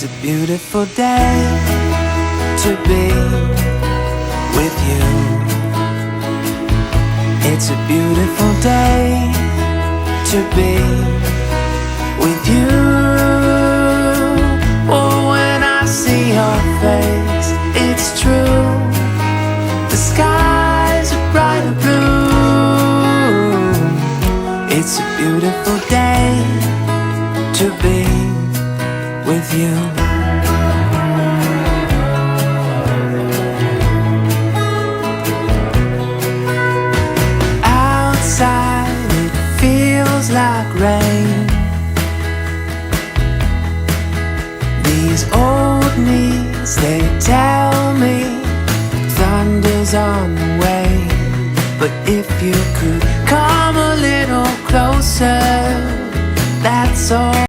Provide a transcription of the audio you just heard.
It's a beautiful day to be with you. It's a beautiful day to be with you. Oh, when I see your face, it's true. The skies are bright and blue. It's a beautiful day to be with you.